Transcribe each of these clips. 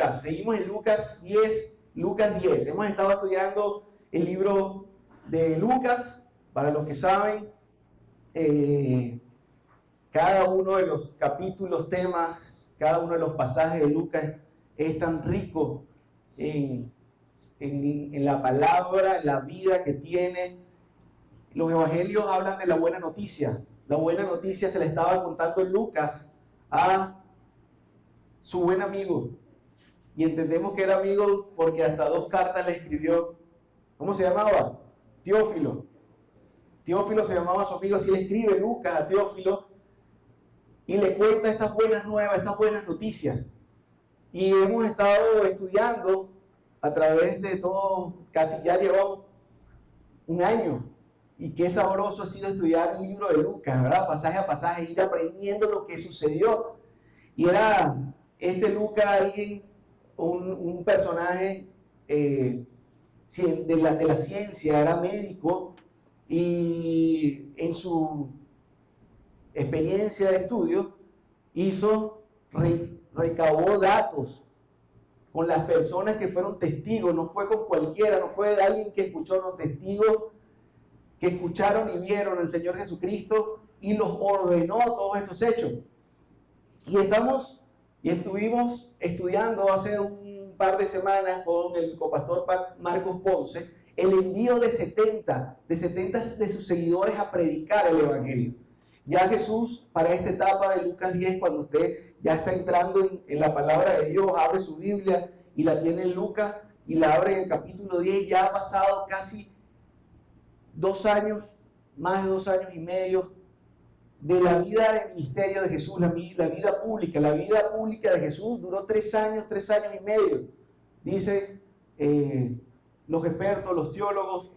Lucas, seguimos en Lucas 10, Hemos estado estudiando el libro de Lucas. Para los que saben, cada uno de los capítulos, temas, cada uno de los pasajes de Lucas es tan rico en la palabra, en la vida que tiene. Los evangelios hablan de la buena noticia. La buena noticia se le estaba contando Lucas a su buen amigo. Y entendemos que era amigo porque hasta 2 cartas le escribió. ¿Cómo se llamaba? Teófilo. Teófilo se llamaba su amigo. Así le escribe Lucas a Teófilo y le cuenta estas buenas nuevas, estas buenas noticias. Y hemos estado estudiando a través de todo, casi ya llevamos un año. Y qué sabroso ha sido estudiar el libro de Lucas, ¿verdad? Pasaje a pasaje, ir aprendiendo lo que sucedió. Y era Lucas alguien, un personaje de la ciencia, era médico, y en su experiencia de estudio recabó datos con las personas que fueron testigos. No fue con cualquiera, no fue de alguien que escuchó, los testigos que escucharon y vieron al Señor Jesucristo, y los ordenó todos estos hechos. Y estuvimos estudiando hace un par de semanas con el copastor Marcos Ponce el envío de 70 de sus seguidores a predicar el Evangelio. Ya Jesús, para esta etapa de Lucas 10, cuando usted ya está entrando en la palabra de Dios, abre su Biblia y la tiene en Lucas y la abre en el capítulo 10, ya ha pasado casi 2 años, más de 2 años y medio de la vida del ministerio de Jesús, la vida pública. La vida pública de Jesús duró 3 años y medio, dice los expertos, los teólogos,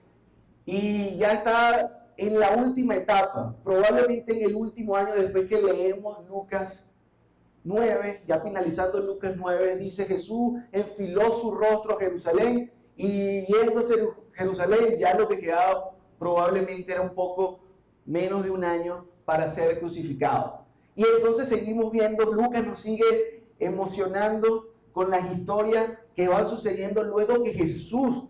y ya está en la última etapa, probablemente en el último año después que leemos Lucas 9, ya finalizando Lucas 9, dice: Jesús enfiló su rostro a Jerusalén, y yéndose a Jerusalén, ya lo que quedaba probablemente era un poco menos de un año para ser crucificado. Y entonces seguimos viendo, Lucas nos sigue emocionando con las historias que van sucediendo luego que Jesús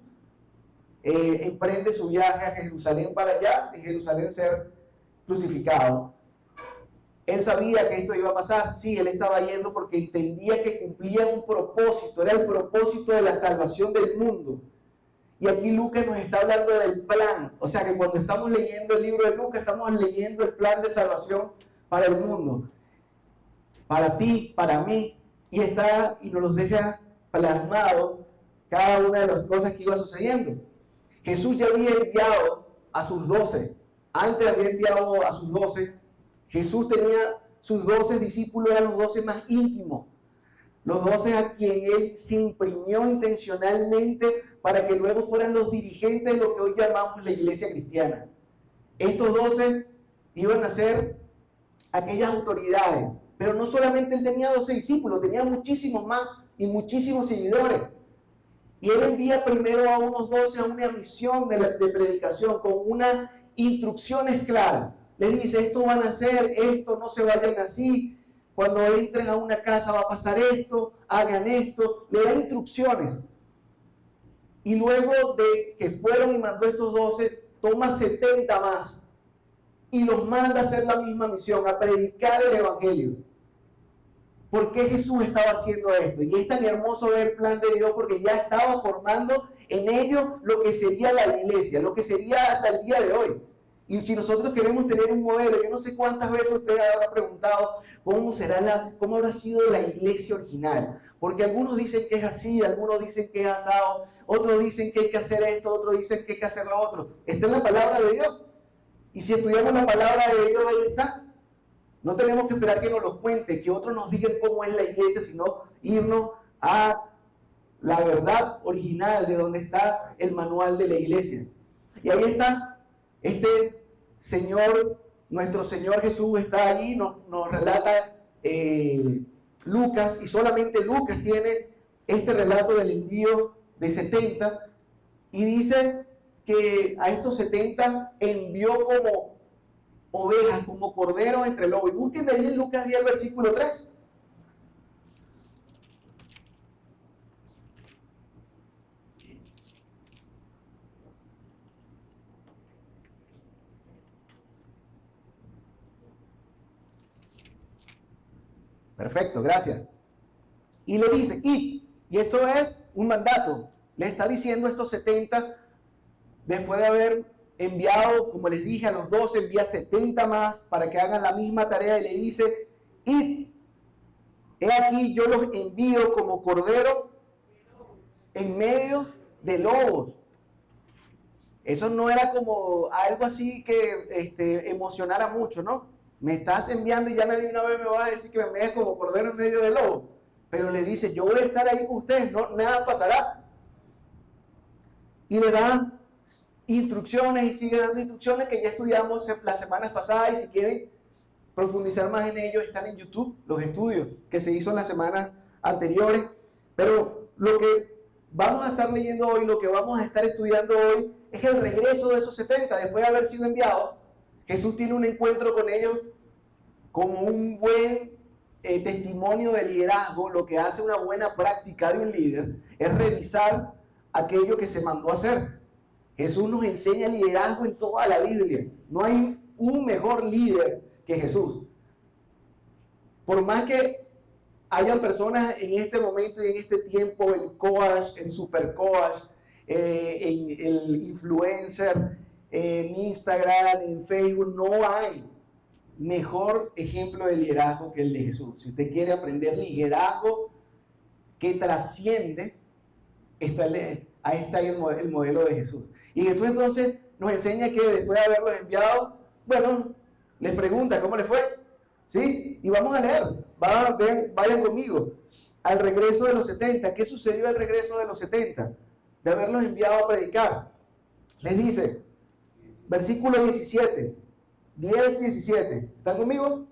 emprende su viaje a Jerusalén para allá, en Jerusalén ser crucificado. Él sabía que esto iba a pasar, sí, él estaba yendo porque entendía que cumplía un propósito, era el propósito de la salvación del mundo. Y aquí Lucas nos está hablando del plan, o sea que cuando estamos leyendo el libro de Lucas, estamos leyendo el plan de salvación para el mundo, para ti, para mí, y nos los deja plasmado cada una de las cosas que iba sucediendo. Jesús ya había enviado a sus 12, antes había enviado a sus 12, Jesús tenía sus 12 discípulos, eran los 12 más íntimos, los 12 a quien él se imprimió intencionalmente para que luego fueran los dirigentes de lo que hoy llamamos la iglesia cristiana. Estos 12 iban a ser aquellas autoridades, pero no solamente él tenía 12 discípulos, tenía muchísimos más y muchísimos seguidores. Y él envía primero a unos 12 a una misión de predicación con unas instrucciones claras. Les dice: esto van a hacer, esto, no se vayan así, cuando entren a una casa va a pasar esto, hagan esto, le da instrucciones. Y luego de que fueron y mandó estos 12, toma 70 más y los manda a hacer la misma misión, a predicar el Evangelio. ¿Por qué Jesús estaba haciendo esto? Y es tan hermoso ver el plan de Dios porque ya estaba formando en ellos lo que sería la iglesia, lo que sería hasta el día de hoy. Y si nosotros queremos tener un modelo, yo no sé cuántas veces usted habrá preguntado cómo habrá sido la iglesia original. Porque algunos dicen que es así, algunos dicen que es asado, otros dicen que hay que hacer esto, otros dicen que hay que hacer lo otro. Está en la palabra de Dios. Y si estudiamos la palabra de Dios, ahí está. No tenemos que esperar que nos lo cuente, que otros nos digan cómo es la iglesia, sino irnos a la verdad original de donde está el manual de la iglesia. Y ahí está este Señor, nuestro Señor Jesús está ahí, nos relata Lucas, y solamente Lucas tiene este relato del envío de 70, y dice que a estos 70 envió como ovejas, como corderos entre lobos. Y busquen ahí en Lucas 10, versículo 3. Perfecto, gracias. Y le dice, y esto es un mandato. Le está diciendo a estos 70, después de haber enviado, como les dije, a los 12, envía 70 más para que hagan la misma tarea y le dice, id, he aquí yo los envío como cordero en medio de lobos. Eso no era como algo así que emocionara mucho, ¿no? Me estás enviando y ya de una vez me vas a decir que me envíes como cordero en medio de lobos. Pero le dice, yo voy a estar ahí con ustedes, no, nada pasará. Y le dan instrucciones y sigue dando instrucciones que ya estudiamos las semanas pasadas, y si quieren profundizar más en ello están en YouTube los estudios que se hizo en las semanas anteriores. Pero lo que vamos a estar leyendo hoy, lo que vamos a estar estudiando hoy, es el regreso de esos 70 después de haber sido enviados. Jesús tiene un encuentro con ellos como un buen testimonio de liderazgo. Lo que hace una buena práctica de un líder es revisar aquello que se mandó a hacer. Jesús nos enseña liderazgo en toda la Biblia. No hay un mejor líder que Jesús. Por más que hayan personas en este momento y en este tiempo, el coach, el super coach, el influencer, en Instagram, en Facebook, no hay mejor ejemplo de liderazgo que el de Jesús. Si usted quiere aprender liderazgo que trasciende, ahí está el modelo de Jesús. Y Jesús entonces nos enseña que después de haberlos enviado, bueno, les pregunta cómo les fue, ¿sí? Y vamos a leer, vayan conmigo, al regreso de los 70. ¿Qué sucedió al regreso de los 70? De haberlos enviado a predicar. Les dice, versículo 17, 10-17, ¿están conmigo?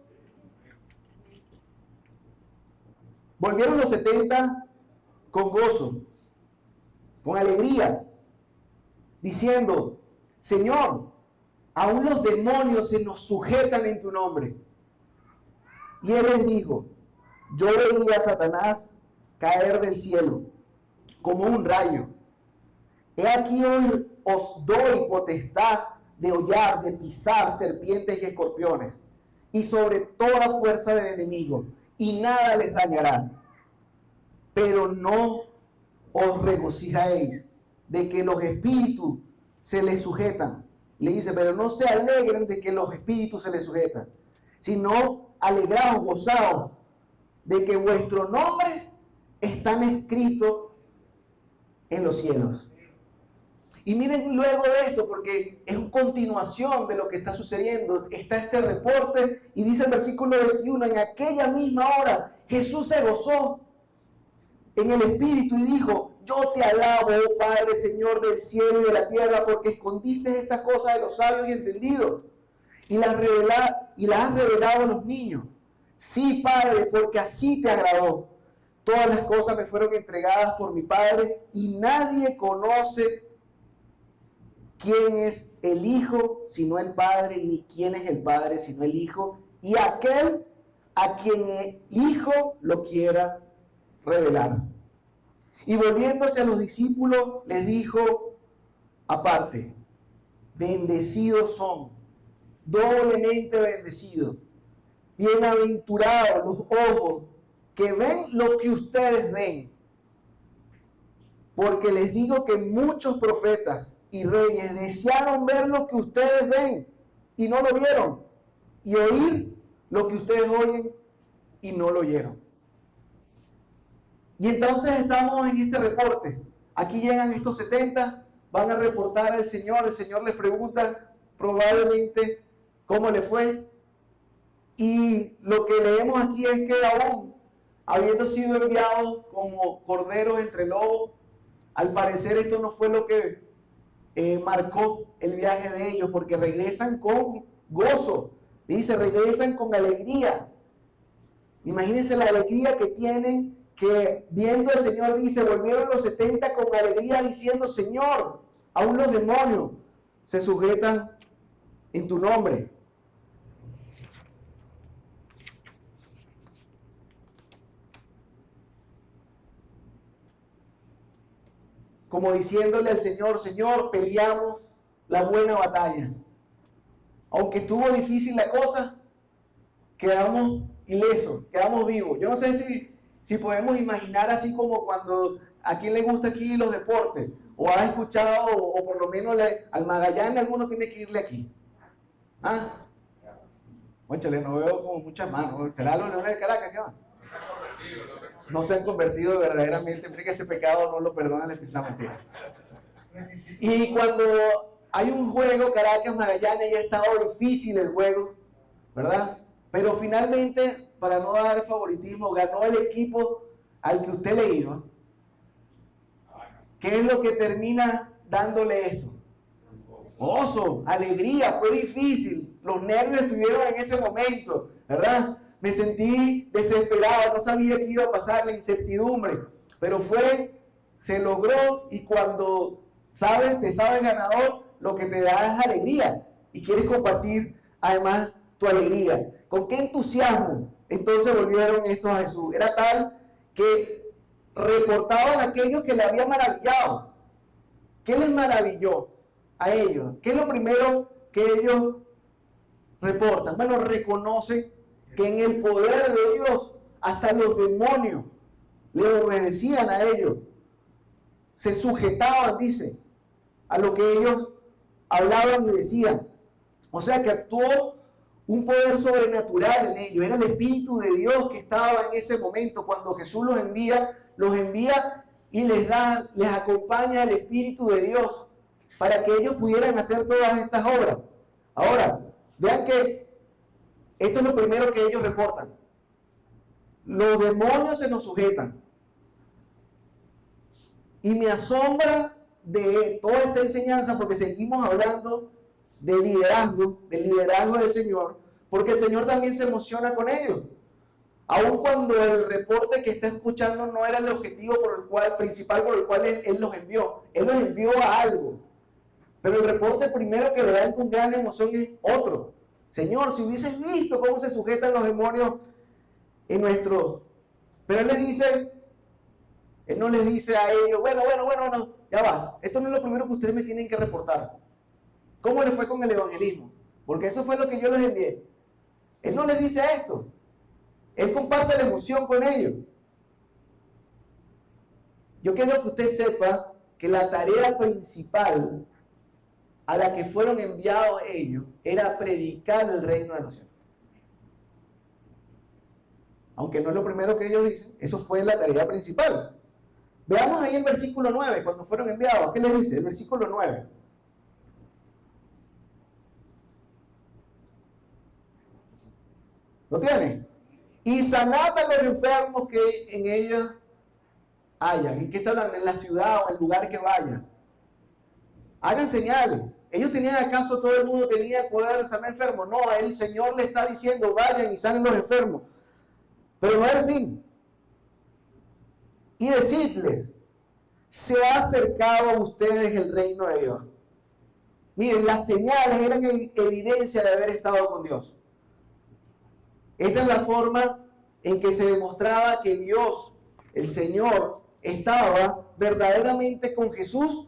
Volvieron los 70 con gozo, con alegría, diciendo, Señor, aún los demonios se nos sujetan en tu nombre. Y él les dijo, yo veía a Satanás caer del cielo como un rayo. He aquí hoy os doy potestad de hollar, de pisar serpientes y escorpiones, y sobre toda fuerza del enemigo, y nada les dañará. Pero no os regocijáis de que los espíritus se les sujetan. Le dice, pero no se alegren de que los espíritus se les sujetan, sino alegraos, gozaos de que vuestro nombre están escritos en los cielos. Y miren luego de esto, porque es una continuación de lo que está sucediendo, está este reporte, y dice el versículo 21, en aquella misma hora Jesús se gozó en el Espíritu y dijo, yo te alabo, oh Padre, Señor del cielo y de la tierra, porque escondiste estas cosas de los sabios y entendidos, y las has revelado a los niños. Sí, Padre, porque así te agradó. Todas las cosas me fueron entregadas por mi Padre, y nadie conoce quién es el Hijo sino el Padre, ni quién es el Padre sino el Hijo, y aquel a quien el Hijo lo quiera revelar. Y volviéndose a los discípulos, les dijo aparte, bendecidos son, doblemente bendecidos, bienaventurados los ojos que ven lo que ustedes ven, porque les digo que muchos profetas y reyes desearon ver lo que ustedes ven y no lo vieron, y oír lo que ustedes oyen y no lo oyeron. Y entonces estamos en este reporte. Aquí llegan estos 70, van a reportar al Señor. El Señor les pregunta probablemente cómo le fue. Y lo que leemos aquí es que aún habiendo sido enviados como corderos entre lobos, al parecer esto no fue lo que marcó el viaje de ellos, porque regresan con gozo. Dice, regresan con alegría. Imagínense la alegría que tienen, que viendo al Señor, dice, volvieron los 70 con alegría diciendo, Señor, aún los demonios se sujetan en tu nombre. Como diciéndole al Señor, Señor, peleamos la buena batalla. Aunque estuvo difícil la cosa, quedamos ilesos, quedamos vivos. Yo no sé si podemos imaginar así como cuando a quien le gusta aquí los deportes, o ha escuchado, o por lo menos al Magallanes alguno tiene que irle aquí. ¿Ah? Cónchale, no veo como muchas manos. ¿Será los Leones del Caracas que van? No se han convertido verdaderamente, mire que ese pecado no lo perdonan el Islam. Y cuando hay un juego, Caracas, Magallanes, ya ha estado difícil el juego, ¿verdad? Pero finalmente, para no dar favoritismo, ganó el equipo al que usted le iba. ¿Qué es lo que termina dándole esto? Gozo, alegría, fue difícil, los nervios estuvieron en ese momento, ¿verdad? Me sentí desesperado, no sabía qué iba a pasar, la incertidumbre, pero se logró, y cuando te sabes ganador, lo que te da es alegría y quieres compartir además tu alegría. ¿Con qué entusiasmo entonces volvieron estos a Jesús? Era tal que reportaban a aquellos que le habían maravillado. ¿Qué les maravilló a ellos? ¿Qué es lo primero que ellos reportan? Bueno, reconocen que en el poder de Dios hasta los demonios le obedecían a ellos, se sujetaban, dice, a lo que ellos hablaban y decían. O sea que actuó un poder sobrenatural en ellos. Era el Espíritu de Dios que estaba en ese momento. Cuando Jesús los envía y les acompaña el Espíritu de Dios para que ellos pudieran hacer todas estas obras. Ahora, vean que esto es lo primero que ellos reportan. Los demonios se nos sujetan. Y me asombra de toda esta enseñanza, porque seguimos hablando de liderazgo, del liderazgo del Señor, porque el Señor también se emociona con ellos. Aun cuando el reporte que está escuchando no era el objetivo principal por el cual Él los envió. Él los envió a algo. Pero el reporte primero que le dan con gran emoción es otro. Señor, si hubieses visto cómo se sujetan los demonios en nuestro... Pero Él no les dice a ellos, bueno, ya va. Esto no es lo primero que ustedes me tienen que reportar. ¿Cómo les fue con el evangelismo? Porque eso fue lo que yo les envié. Él no les dice esto. Él comparte la emoción con ellos. Yo quiero que usted sepa que la tarea principal a la que fueron enviados ellos era predicar el reino de los cielos. Aunque no es lo primero que ellos dicen, eso fue la tarea principal. Veamos ahí el versículo 9, cuando fueron enviados. ¿Qué les dice? El versículo 9. ¿Lo tiene? Y sanad a los enfermos que en ellos hayan. ¿En qué está hablando? En la ciudad o en el lugar que vayan. Hagan señales. ¿Ellos tenían acaso, todo el mundo tenía el poder de sanar enfermos? No, el Señor le está diciendo, vayan y sanen los enfermos. Pero no es el fin. Y decirles, se ha acercado a ustedes el reino de Dios. Miren, las señales eran evidencia de haber estado con Dios. Esta es la forma en que se demostraba que Dios, el Señor, estaba verdaderamente con Jesús,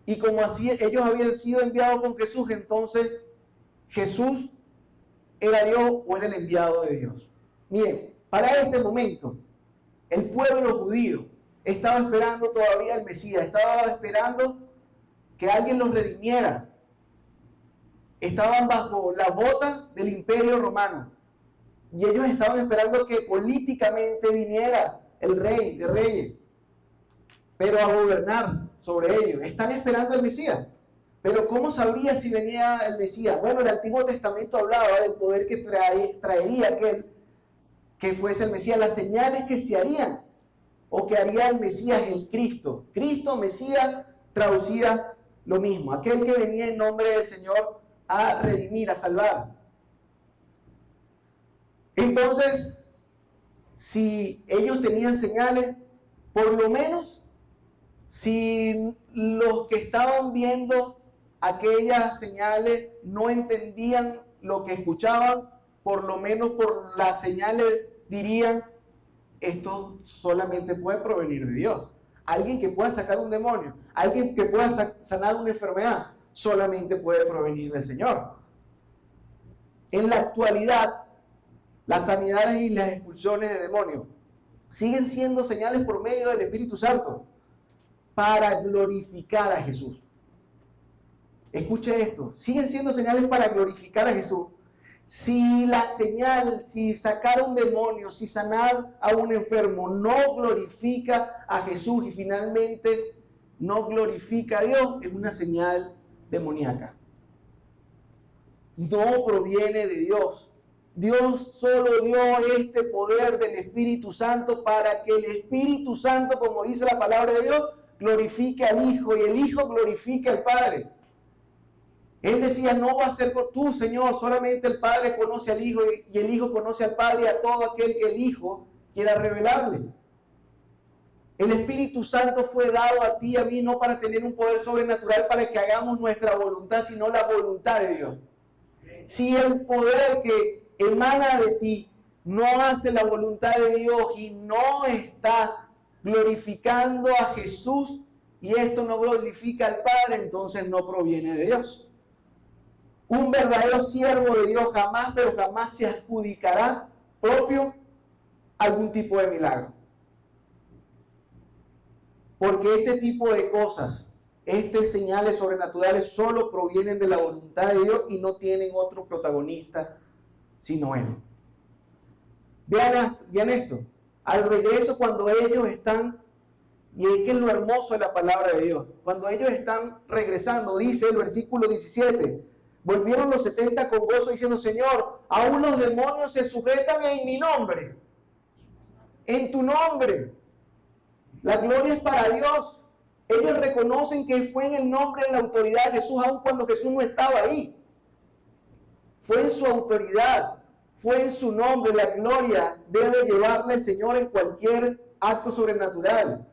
y como así ellos habían sido enviados con Jesús, entonces Jesús era Dios o era el enviado de Dios. Miren, para ese momento, el pueblo judío estaba esperando todavía al Mesías, estaba esperando que alguien los redimiera. Estaban bajo la bota del Imperio Romano. Y ellos estaban esperando que políticamente viniera el Rey de Reyes, pero a gobernar sobre ellos. Están esperando al Mesías. Pero ¿cómo sabría si venía el Mesías? Bueno, el Antiguo Testamento hablaba del poder que traería aquel que fuese el Mesías, las señales que se harían, o que haría el Mesías, el Cristo. Cristo, Mesías, traducida lo mismo. Aquel que venía en nombre del Señor a redimir, a salvar. Entonces, si ellos tenían señales, por lo menos, si los que estaban viendo aquellas señales no entendían lo que escuchaban, por lo menos por las señales dirían, esto solamente puede provenir de Dios. Alguien que pueda sacar un demonio, alguien que pueda sanar una enfermedad, solamente puede provenir del Señor. En la actualidad, las sanidades y las expulsiones de demonios, siguen siendo señales por medio del Espíritu Santo para glorificar a Jesús. Escuche esto, siguen siendo señales para glorificar a Jesús. Si la señal, si sacar un demonio, si sanar a un enfermo no glorifica a Jesús y finalmente no glorifica a Dios, es una señal demoníaca. No proviene de Dios. Dios solo dio este poder del Espíritu Santo para que el Espíritu Santo, como dice la palabra de Dios, glorifique al Hijo y el Hijo glorifique al Padre. Él decía, no va a ser por tú, Señor, solamente el Padre conoce al Hijo y el Hijo conoce al Padre y a todo aquel que el Hijo quiera revelarle. El Espíritu Santo fue dado a ti y a mí no para tener un poder sobrenatural para que hagamos nuestra voluntad, sino la voluntad de Dios. Si el poder que emana de ti no hace la voluntad de Dios y no está glorificando a Jesús y esto no glorifica al Padre, entonces no proviene de Dios. Un verdadero siervo de Dios jamás, pero jamás se adjudicará propio algún tipo de milagro. Porque este tipo de cosas, estas señales sobrenaturales solo provienen de la voluntad de Dios y no tienen otro protagonista sino Él. Vean esto. Al regreso, cuando ellos están, y es que es lo hermoso de la palabra de Dios, cuando ellos están regresando, dice el versículo 17, volvieron los 70 con gozo diciendo, Señor, aún los demonios se sujetan en mi nombre, en tu nombre. La gloria es para Dios. Ellos reconocen que fue en el nombre, en la autoridad de Jesús, aun cuando Jesús no estaba ahí. Fue en su autoridad, fue en su nombre. La gloria debe llevarle el Señor en cualquier acto sobrenatural.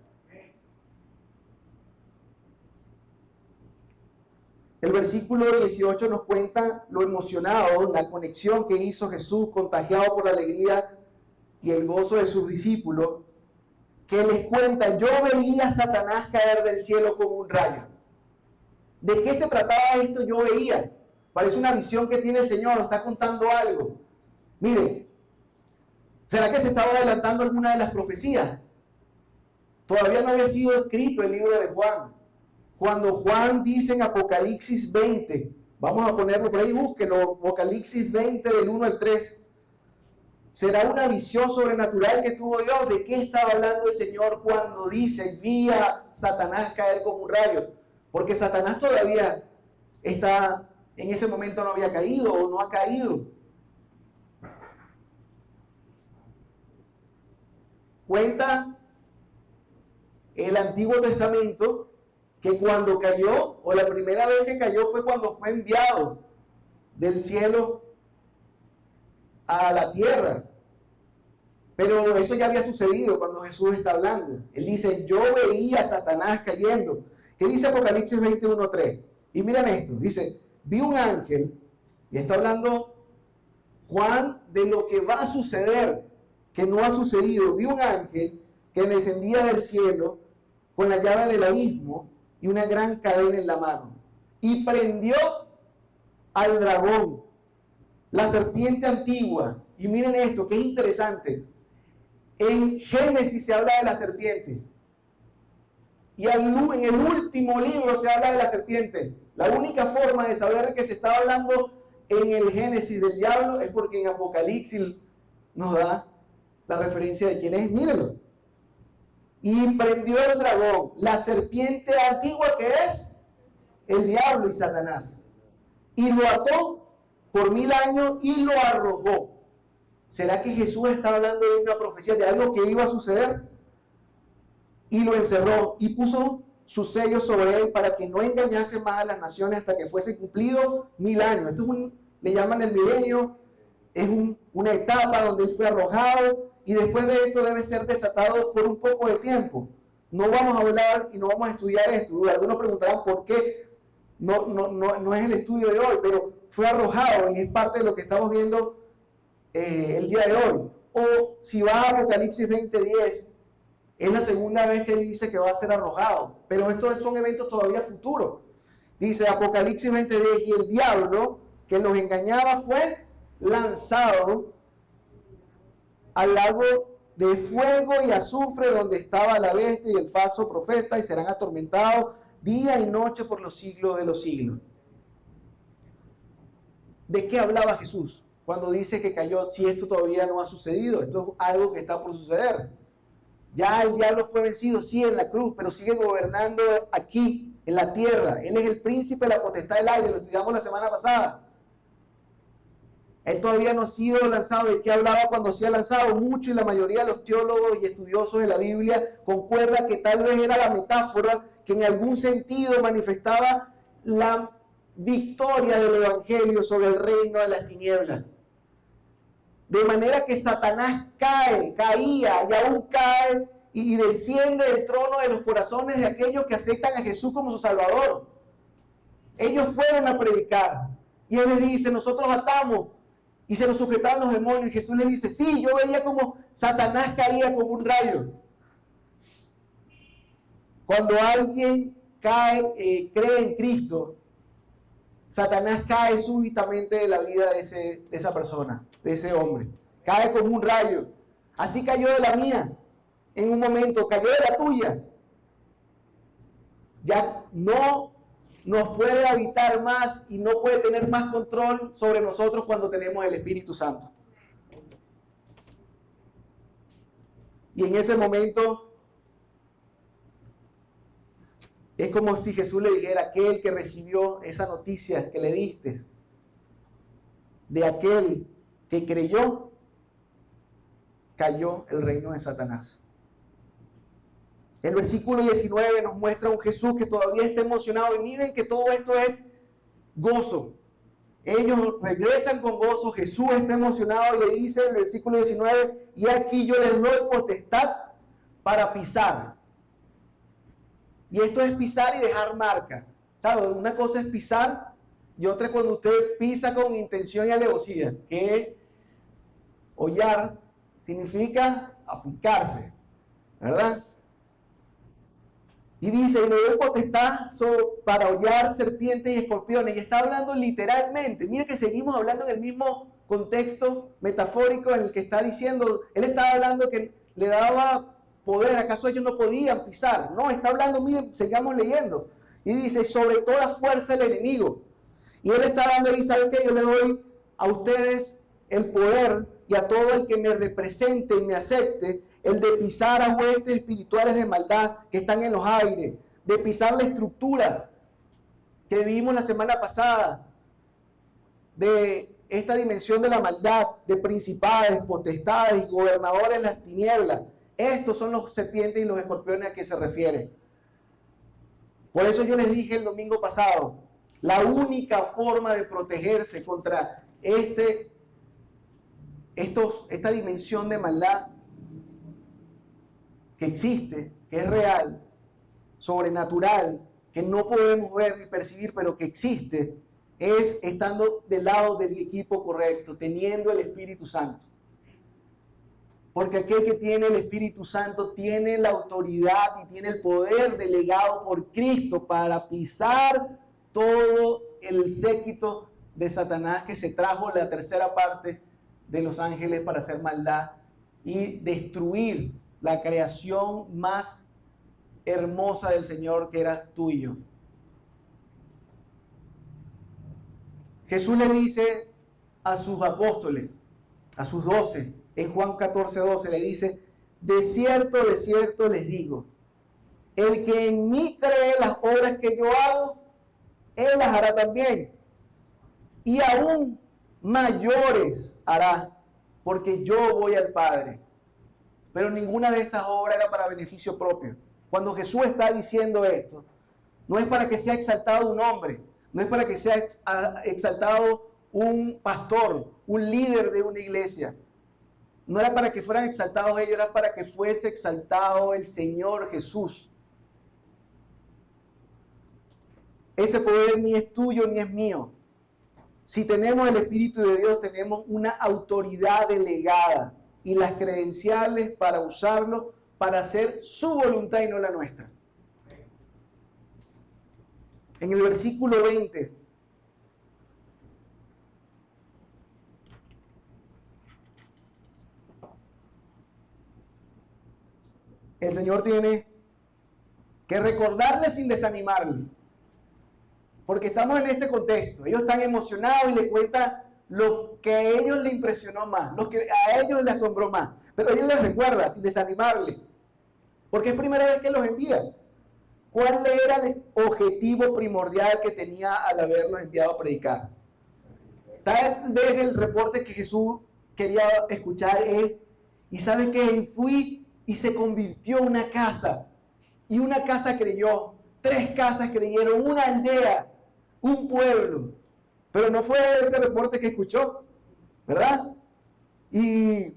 El versículo 18 nos cuenta lo emocionado, la conexión que hizo Jesús, contagiado por la alegría y el gozo de sus discípulos, que les cuenta, yo veía a Satanás caer del cielo como un rayo. ¿De qué se trataba esto? Yo veía. Parece una visión que tiene el Señor, nos está contando algo. Miren, ¿será que se estaba adelantando alguna de las profecías? Todavía no había sido escrito el libro de Juan. Cuando Juan dice en Apocalipsis 20, vamos a ponerlo por ahí, búsquenlo, Apocalipsis 20 del 1 al 3. ¿Será una visión sobrenatural que tuvo Dios? ¿De qué estaba hablando el Señor cuando dice, vi a Satanás caer como un rayo? Porque Satanás todavía está, en ese momento no había caído o no ha caído. Cuenta el Antiguo Testamento que cuando cayó, o la primera vez que cayó fue cuando fue enviado del cielo a la tierra. Pero eso ya había sucedido cuando Jesús está hablando. Él dice, yo veía a Satanás cayendo. ¿Qué dice Apocalipsis 21:3? Y miren esto, dice, vi un ángel, y está hablando Juan de lo que va a suceder, que no ha sucedido. Vi un ángel que descendía del cielo con la llave del abismo y una gran cadena en la mano. Y prendió al dragón, la serpiente antigua. Y miren esto, que es interesante. En Génesis se habla de la serpiente. Y en el último libro se habla de la serpiente. La única forma de saber que se está hablando en el Génesis del diablo es porque en Apocalipsis nos da la referencia de quién es. Mírenlo. Y prendió el dragón, la serpiente antigua que es el diablo y Satanás. Y lo ató por 1000 años y lo arrojó. ¿Será que Jesús está hablando de una profecía, de algo que iba a suceder? Y lo encerró y puso su sello sobre él para que no engañase más a las naciones hasta que fuese cumplido 1000 años. Esto es le llaman el milenio, es una etapa donde él fue arrojado y después de esto debe ser desatado por un poco de tiempo. No vamos a hablar y no vamos a estudiar esto. Algunos preguntarán por qué no es el estudio de hoy, pero fue arrojado y es parte de lo que estamos viendo el día de hoy. O si va a Apocalipsis 20:10, es la segunda vez que dice que va a ser arrojado, pero estos son eventos todavía futuros. Dice Apocalipsis 20:10, y el diablo que los engañaba fue lanzado al lago de fuego y azufre donde estaba la bestia y el falso profeta, y serán atormentados día y noche por los siglos de los siglos. ¿De qué hablaba Jesús cuando dice que cayó? Si esto todavía no ha sucedido, esto es algo que está por suceder. Ya el diablo fue vencido, sí, en la cruz, pero sigue gobernando aquí, en la tierra. Él es el príncipe de la potestad del aire, lo estudiamos la semana pasada. Él todavía no ha sido lanzado. ¿De qué hablaba cuando se ha lanzado? Mucho, y la mayoría de los teólogos y estudiosos de la Biblia concuerda que tal vez era la metáfora que en algún sentido manifestaba la victoria del evangelio sobre el reino de las tinieblas. De manera que Satanás caía y aún cae y desciende del trono de los corazones de aquellos que aceptan a Jesús como su Salvador. Ellos fueron a predicar y Él les dice: nosotros atamos, y se nos sujetaban los demonios, y Jesús les dice: sí, yo veía como Satanás caía como un rayo. Cuando alguien cree en Cristo, Satanás cae súbitamente de la vida de esa persona, de ese hombre. Cae como un rayo. Así cayó de la mía en un momento, cayó de la tuya. Ya no nos puede habitar más y no puede tener más control sobre nosotros cuando tenemos el Espíritu Santo. Y en ese momento es como si Jesús le dijera: aquel que recibió esa noticia que le diste, de aquel que creyó, cayó el reino de Satanás. El versículo 19 nos muestra un Jesús que todavía está emocionado, y miren que todo esto es gozo. Ellos regresan con gozo, Jesús está emocionado y le dice en el versículo 19: y aquí yo les doy potestad para pisar. Y esto es pisar y dejar marca. ¿Sabes? Una cosa es pisar y otra es cuando usted pisa con intención y alevosía, que es hollar, significa afincarse, ¿verdad? Y dice: y le doy potestad para hollar serpientes y escorpiones. Y está hablando literalmente. Mira que seguimos hablando en el mismo contexto metafórico en el que está diciendo. Él está hablando que le daba poder. ¿Acaso ellos no podían pisar? No, está hablando, miren, sigamos leyendo. Y dice: sobre toda fuerza del enemigo. Y él está hablando y ¿sabe qué? Yo le doy a ustedes el poder, y a todo el que me represente y me acepte, el de pisar a huestes espirituales de maldad que están en los aires, de pisar la estructura que vimos la semana pasada, de esta dimensión de la maldad, de principados, potestades, gobernadores de las tinieblas. Estos son los serpientes y los escorpiones a que se refiere. Por eso yo les dije el domingo pasado, la única forma de protegerse contra esta dimensión de maldad que existe, que es real, sobrenatural, que no podemos ver ni percibir, pero que existe, es estando del lado del equipo correcto, teniendo el Espíritu Santo. Porque aquel que tiene el Espíritu Santo tiene la autoridad y tiene el poder delegado por Cristo para pisar todo el séquito de Satanás que se trajo la tercera parte de los ángeles para hacer maldad y destruir la creación más hermosa del Señor, que era tú y yo. Jesús le dice a sus apóstoles, a sus 12, en Juan 14:12, le dice: de cierto les digo, el que en mí cree las obras que yo hago, él las hará también, y aún mayores hará, porque yo voy al Padre. Pero ninguna de estas obras era para beneficio propio. Cuando Jesús está diciendo esto, no es para que sea exaltado un hombre, no es para que sea exaltado un pastor, un líder de una iglesia. No era para que fueran exaltados ellos, era para que fuese exaltado el Señor Jesús. Ese poder ni es tuyo ni es mío. Si tenemos el Espíritu de Dios, tenemos una autoridad delegada y las credenciales para usarlo, para hacer su voluntad y no la nuestra. En el versículo 20, el Señor tiene que recordarle sin desanimarle. Porque estamos en este contexto. Ellos están emocionados y le cuentan lo que a ellos les impresionó más, lo que a ellos les asombró más. Pero ellos les recuerda sin desanimarle. Porque es primera vez que los envía. ¿Cuál era el objetivo primordial que tenía al haberlos enviado a predicar? Tal vez el reporte que Jesús quería escuchar es, y ¿saben qué? Y fui y se convirtió en una casa. Y una casa creyó, 3 casas creyeron, una aldea, un pueblo. Pero no fue ese reporte que escuchó, ¿verdad? Y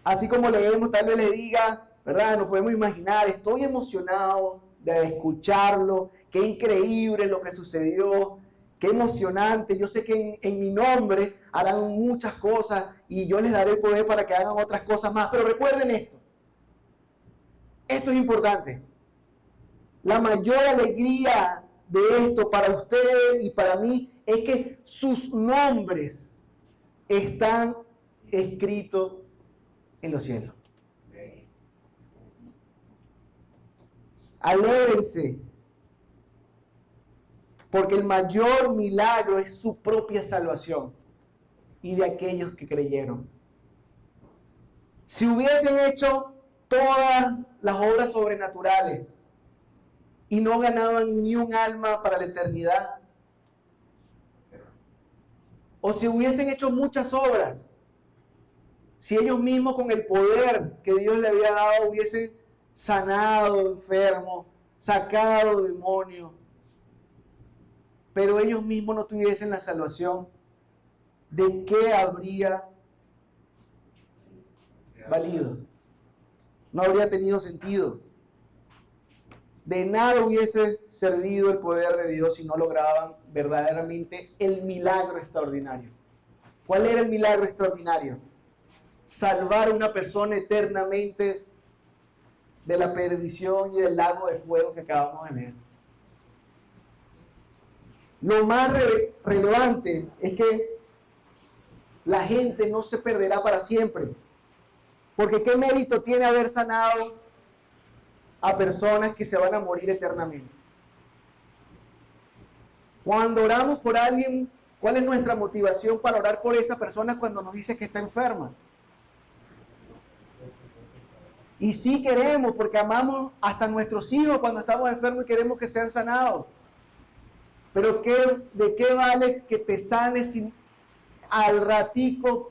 así como leemos, tal vez le diga, ¿verdad? Nos podemos imaginar, estoy emocionado de escucharlo, qué increíble lo que sucedió, qué emocionante, yo sé que en mi nombre harán muchas cosas y yo les daré el poder para que hagan otras cosas más. Pero recuerden esto es importante. La mayor alegría de esto para ustedes y para mí es que sus nombres están escritos en los cielos. Alégrense, porque el mayor milagro es su propia salvación y de aquellos que creyeron. Si hubiesen hecho todas las obras sobrenaturales y no ganaban ni un alma para la eternidad, o si hubiesen hecho muchas obras, si ellos mismos con el poder que Dios le había dado hubiesen sanado enfermos, sacado demonios, pero ellos mismos no tuviesen la salvación, ¿de qué habría valido? No habría tenido sentido. De nada hubiese servido el poder de Dios si no lograban verdaderamente el milagro extraordinario. ¿Cuál era el milagro extraordinario? Salvar a una persona eternamente de la perdición y del lago de fuego que acabamos de leer. Lo más relevante es que la gente no se perderá para siempre. Porque ¿qué mérito tiene haber sanado a personas que se van a morir eternamente? Cuando oramos por alguien, ¿cuál es nuestra motivación para orar por esa persona cuando nos dice que está enferma? Y sí queremos, porque amamos hasta nuestros hijos cuando estamos enfermos y queremos que sean sanados. Pero ¿de qué vale que te sanes al ratico?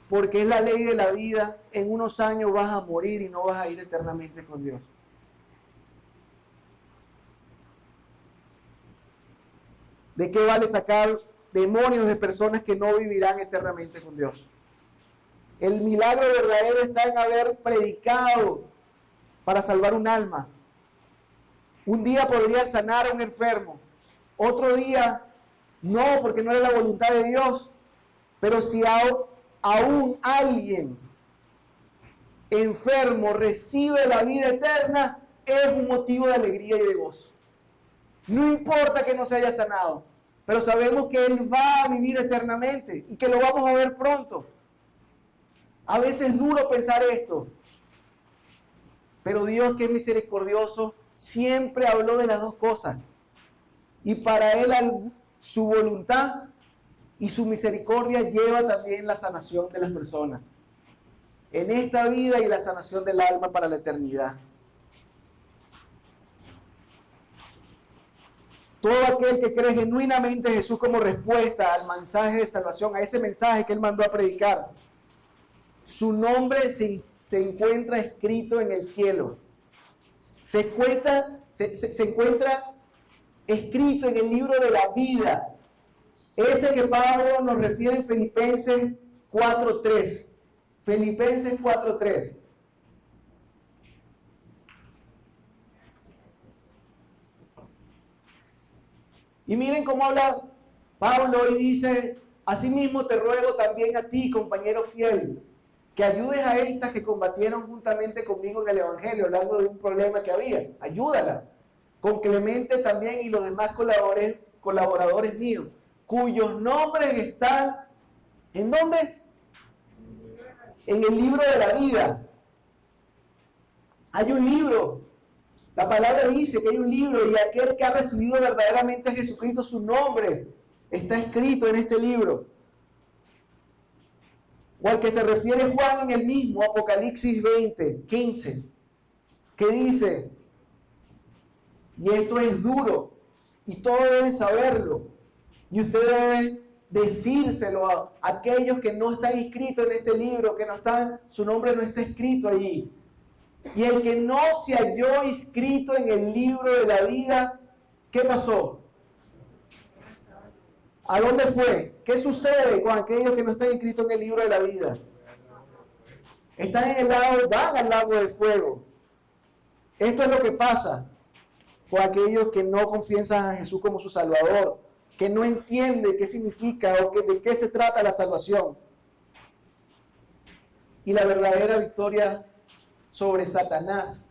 Porque es la ley de la vida, en unos años vas a morir y no vas a ir eternamente con Dios. ¿De qué vale sacar demonios de personas que no vivirán eternamente con Dios? El milagro verdadero está en haber predicado para salvar un alma. Un día podría sanar a un enfermo, otro día no, porque no era la voluntad de Dios. Pero si aún alguien enfermo recibe la vida eterna, es un motivo de alegría y de gozo. No importa que no se haya sanado, pero sabemos que Él va a vivir eternamente y que lo vamos a ver pronto. A veces es duro pensar esto, pero Dios, que es misericordioso, siempre habló de las dos cosas. Y para Él su voluntad y su misericordia lleva también la sanación de las personas en esta vida y la sanación del alma para la eternidad. Todo aquel que cree genuinamente en Jesús como respuesta al mensaje de salvación, a ese mensaje que Él mandó a predicar, su nombre se encuentra escrito en el cielo. Se encuentra escrito en el libro de la vida. Ese que Pablo nos refiere en Filipenses 4:3. Filipenses 4:3. Y miren cómo habla Pablo y dice: asimismo te ruego también a ti, compañero fiel, que ayudes a estas que combatieron juntamente conmigo en el Evangelio, hablando de un problema que había. Ayúdala. Con Clemente también y los demás colaboradores míos, cuyos nombres están, ¿en dónde? En el libro de la vida. Hay un libro. La palabra dice que hay un libro y aquel que ha recibido verdaderamente a Jesucristo, su nombre está escrito en este libro. O al que se refiere Juan en el mismo Apocalipsis 20, 15, que dice, y esto es duro, y todos deben saberlo, y usted debe decírselo a aquellos que no están inscritos en este libro, que no están, su nombre no está escrito allí. Y el que no se halló inscrito en el libro de la vida, ¿qué pasó? ¿A dónde fue? ¿Qué sucede con aquellos que no están inscritos en el libro de la vida? Están en el lago, van al lago de fuego. Esto es lo que pasa con aquellos que no confiesan a Jesús como su Salvador, que no entienden qué significa o de qué se trata la salvación. Y la verdadera victoria sobre Satanás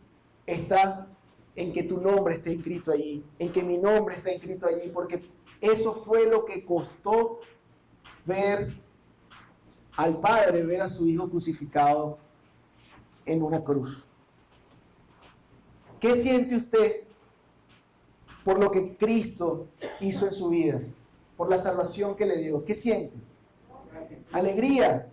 está en que tu nombre esté inscrito allí, en que mi nombre esté inscrito allí, porque eso fue lo que costó ver al Padre, ver a su Hijo crucificado en una cruz. ¿Qué siente usted por lo que Cristo hizo en su vida? Por la salvación que le dio. ¿Qué siente? Alegría,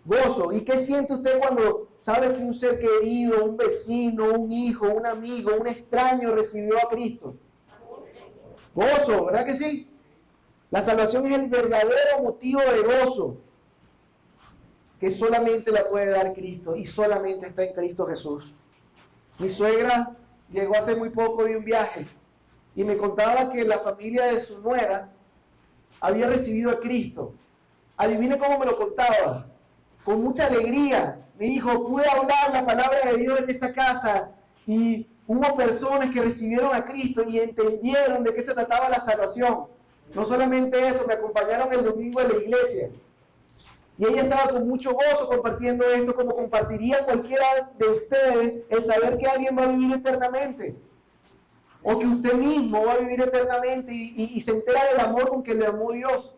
gozo. ¿Y qué siente usted cuando sabe que un ser querido, un vecino, un hijo, un amigo, un extraño recibió a Cristo? Gozo, ¿verdad que sí? La salvación es el verdadero motivo de gozo que solamente la puede dar Cristo y solamente está en Cristo Jesús. Mi suegra llegó hace muy poco de un viaje y me contaba que la familia de su nuera había recibido a Cristo. Adivine cómo me lo contaba. Con mucha alegría. Me dijo, pude hablar la palabra de Dios en esa casa y hubo personas que recibieron a Cristo y entendieron de qué se trataba la salvación. No solamente eso, me acompañaron el domingo en la iglesia. Y ella estaba con mucho gozo compartiendo esto, como compartiría cualquiera de ustedes el saber que alguien va a vivir eternamente. O que usted mismo va a vivir eternamente y se entera del amor con que le amó Dios.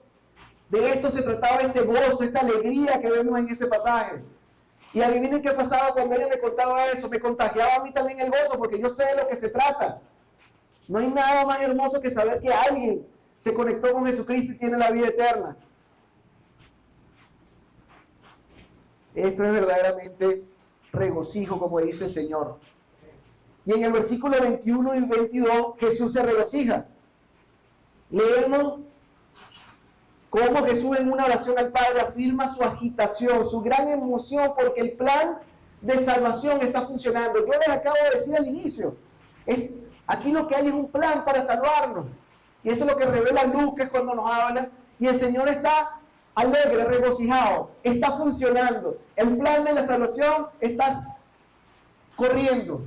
De esto se trataba este gozo, esta alegría que vemos en este pasaje. Y adivinen qué pasaba cuando ella me contaba eso. Me contagiaba a mí también el gozo, porque yo sé de lo que se trata. No hay nada más hermoso que saber que alguien se conectó con Jesucristo y tiene la vida eterna. Esto es verdaderamente regocijo, como dice el Señor. Y en el versículo 21 y 22, Jesús se regocija. Leemos cómo Jesús en una oración al Padre afirma su agitación, su gran emoción, porque el plan de salvación está funcionando. Yo les acabo de decir al inicio, aquí lo que hay es un plan para salvarnos. Y eso es lo que revela Lucas cuando nos habla. Y el Señor está alegre, regocijado, está funcionando. El plan de la salvación está corriendo.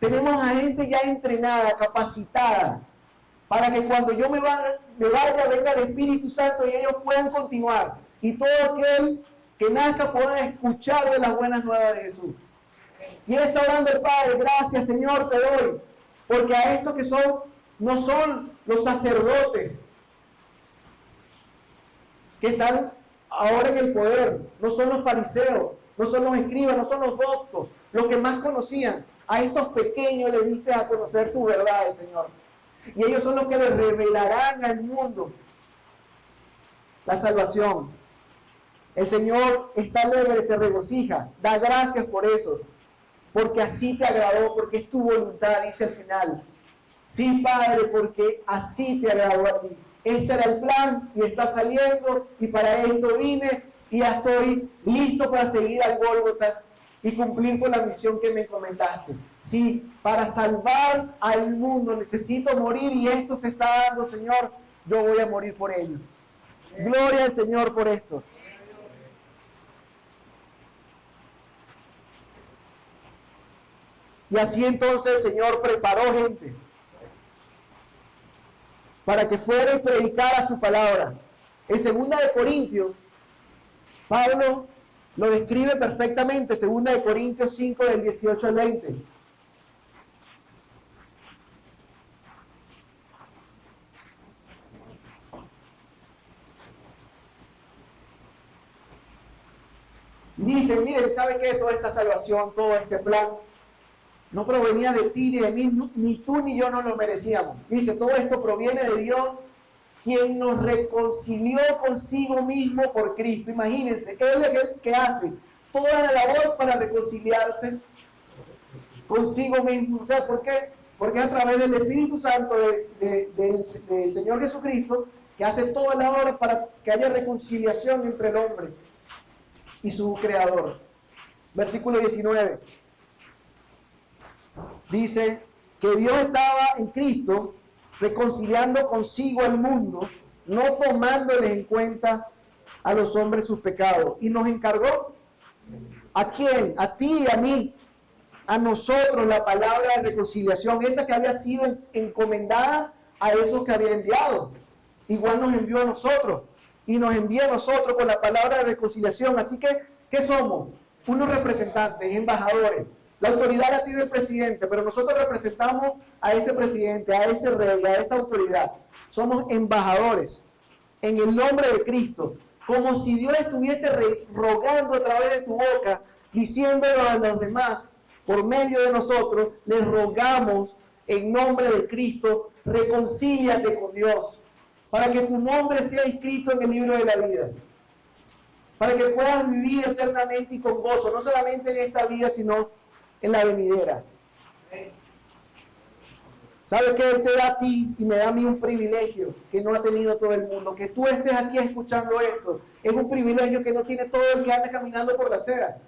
Tenemos a gente ya entrenada, capacitada, para que cuando yo me vaya, venga el Espíritu Santo y ellos puedan continuar. Y todo aquel que nazca pueda escuchar de las buenas nuevas de Jesús. Y él está orando al Padre, gracias Señor te doy, porque a estos que son, no son los sacerdotes que están ahora en el poder, no son los fariseos, no son los escribas, no son los doctos, los que más conocían. A estos pequeños les diste a conocer tu verdad, Señor. Y ellos son los que les revelarán al mundo la salvación. El Señor está alegre, se regocija, da gracias por eso, porque así te agradó, porque es tu voluntad, dice al final. Sí, Padre, porque así te agradó a ti. Este era el plan y está saliendo y para esto vine y ya estoy listo para seguir al Gólgota y cumplir con la misión que me comentaste. Sí, para salvar al mundo necesito morir y esto se está dando, Señor, yo voy a morir por ello. Gloria al Señor por esto. Y así entonces el Señor preparó gente para que fuera y predicara su palabra. En 2 Corintios, Pablo lo describe perfectamente, 2 Corintios 5, del 18 al 20. Dice, miren, ¿saben qué? Toda esta salvación, todo este plan, No provenía de ti ni de mí, ni tú ni yo no lo merecíamos. Dice, todo esto proviene de Dios, quien nos reconcilió consigo mismo por Cristo. Imagínense, Él es el que hace toda la labor para reconciliarse consigo mismo. O sea, ¿por qué? Porque es a través del Espíritu Santo del Señor Jesucristo que hace toda la obra para que haya reconciliación entre el hombre y su Creador. Versículo 19. Dice que Dios estaba en Cristo reconciliando consigo al mundo, no tomándoles en cuenta a los hombres sus pecados. Y nos encargó, ¿a quién? A ti y a mí, a nosotros, la palabra de reconciliación, esa que había sido encomendada a esos que había enviado. Igual nos envió a nosotros y nos envía a nosotros con la palabra de reconciliación. Así que, ¿qué somos? Unos representantes, embajadores. La autoridad la tiene el presidente, pero nosotros representamos a ese presidente, a ese rey, a esa autoridad. Somos embajadores en el nombre de Cristo, como si Dios estuviese rogando a través de tu boca, diciéndolo a los demás, por medio de nosotros, les rogamos en nombre de Cristo, reconcíliate con Dios, para que tu nombre sea escrito en el libro de la vida, para que puedas vivir eternamente y con gozo, no solamente en esta vida, sino en la venidera. ¿Sabes qué? Él te da a ti y me da a mí un privilegio que no ha tenido todo el mundo? Que tú estés aquí escuchando esto es un privilegio que no tiene todo el que anda caminando por la acera.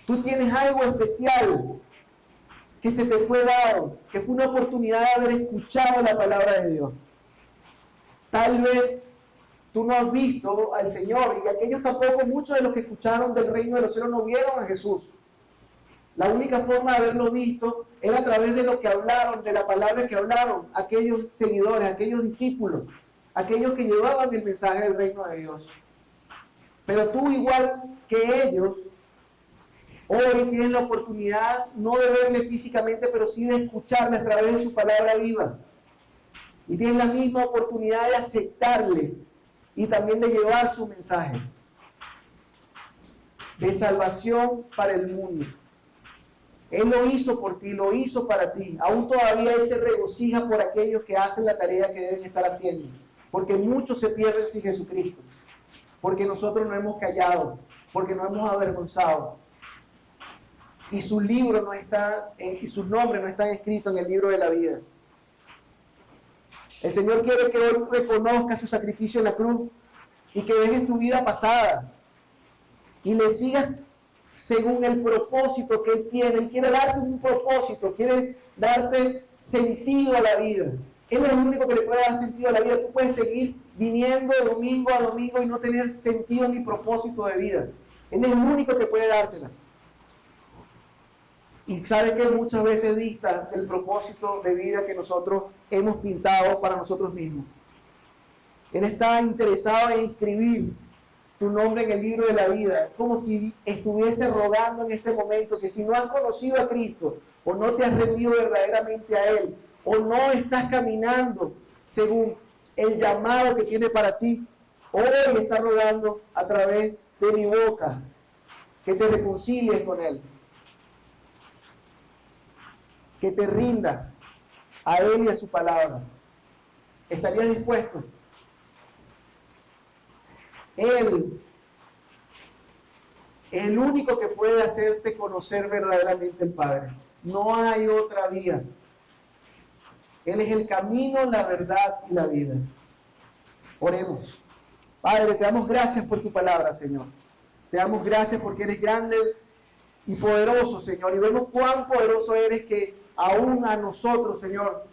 Tú tienes algo especial que se te fue dado, que fue una oportunidad de haber escuchado la palabra de Dios. Tal vez tú no has visto al Señor, y aquellos tampoco, muchos de los que escucharon del reino de los cielos no vieron a Jesús. La única forma de haberlo visto era a través de lo que hablaron, de la palabra que hablaron aquellos seguidores, aquellos discípulos, aquellos que llevaban el mensaje del reino de Dios. Pero tú, igual que ellos, hoy tienes la oportunidad no de verle físicamente, pero sí de escucharle a través de su palabra viva. Y tienes la misma oportunidad de aceptarle y también de llevar su mensaje de salvación para el mundo. Él lo hizo por ti, lo hizo para ti. Aún todavía Él se regocija por aquellos que hacen la tarea que deben estar haciendo. Porque muchos se pierden sin Jesucristo. Porque nosotros no hemos callado, porque no hemos avergonzado. Y su libro no está, y sus nombres no están escritos en el libro de la vida. El Señor quiere que hoy reconozcas su sacrificio en la cruz y que dejes tu vida pasada y le sigas según el propósito que Él tiene. Él quiere darte un propósito, quiere darte sentido a la vida. Él es el único que le puede dar sentido a la vida. Tú puedes seguir viniendo domingo a domingo y no tener sentido ni propósito de vida. Él es el único que puede dártela. Y sabe que muchas veces dista del propósito de vida que nosotros hemos pintado para nosotros mismos. Él está interesado en inscribir tu nombre en el libro de la vida, como si estuviese rogando en este momento que si no has conocido a Cristo, o no te has rendido verdaderamente a Él, o no estás caminando según el llamado que tiene para ti, hoy está rogando a través de mi boca que te reconcilies con Él, que te rindas a Él y a su palabra. ¿Estarías dispuesto? Él es el único que puede hacerte conocer verdaderamente al Padre. No hay otra vía. Él es el camino, la verdad y la vida. Oremos. Padre, te damos gracias por tu palabra, Señor. Te damos gracias porque eres grande y poderoso, Señor. Y vemos cuán poderoso eres, que aún a nosotros, Señor,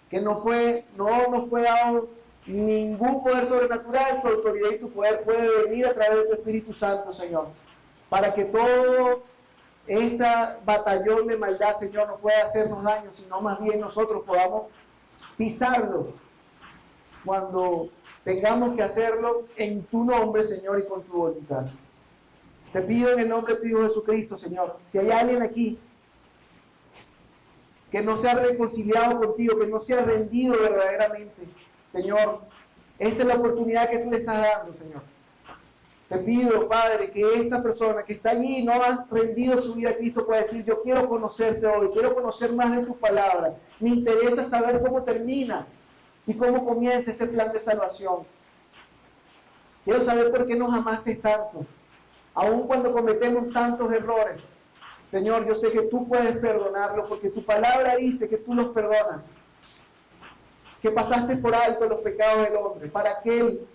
que no nos fue dado ningún poder sobrenatural, tu autoridad y tu poder puede venir a través de tu Espíritu Santo, Señor, para que todo esta batallón de maldad, Señor, no pueda hacernos daño, sino más bien nosotros podamos pisarlo cuando tengamos que hacerlo en tu nombre, Señor, y con tu voluntad. Te pido en el nombre de tu Hijo Jesucristo, Señor, si hay alguien aquí que no se ha reconciliado contigo, que no se ha rendido verdaderamente, Señor, esta es la oportunidad que tú le estás dando, Señor. Te pido, Padre, que esta persona que está allí y no ha rendido su vida a Cristo pueda decir, yo quiero conocerte hoy, quiero conocer más de tu palabra. Me interesa saber cómo termina y cómo comienza este plan de salvación. Quiero saber por qué nos amaste tanto, aun cuando cometemos tantos errores. Señor, yo sé que tú puedes perdonarlos porque tu palabra dice que tú los perdonas. Que pasaste por alto los pecados del hombre para aquel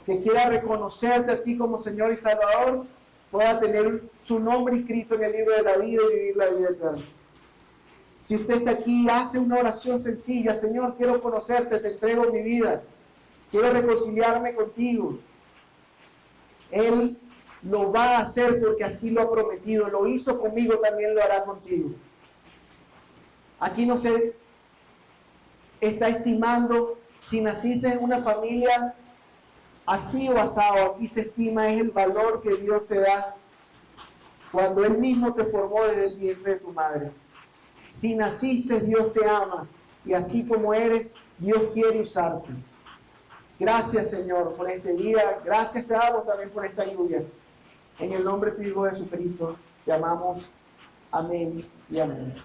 que quiera reconocerte a ti como Señor y Salvador, pueda tener su nombre escrito en el libro de la vida y vivir la vida eterna. Si usted está aquí, hace una oración sencilla, Señor, quiero conocerte, te entrego mi vida, quiero reconciliarme contigo. Él lo va a hacer porque así lo ha prometido, lo hizo conmigo, también lo hará contigo. Aquí no se está estimando si naciste en una familia así o asado, aquí se estima es el valor que Dios te da cuando Él mismo te formó desde el vientre de tu madre. Si naciste, Dios te ama y así como eres, Dios quiere usarte. Gracias, Señor, por este día. Gracias te damos también por esta lluvia. En el nombre de tu Hijo Jesucristo, te amamos. Amén y amén.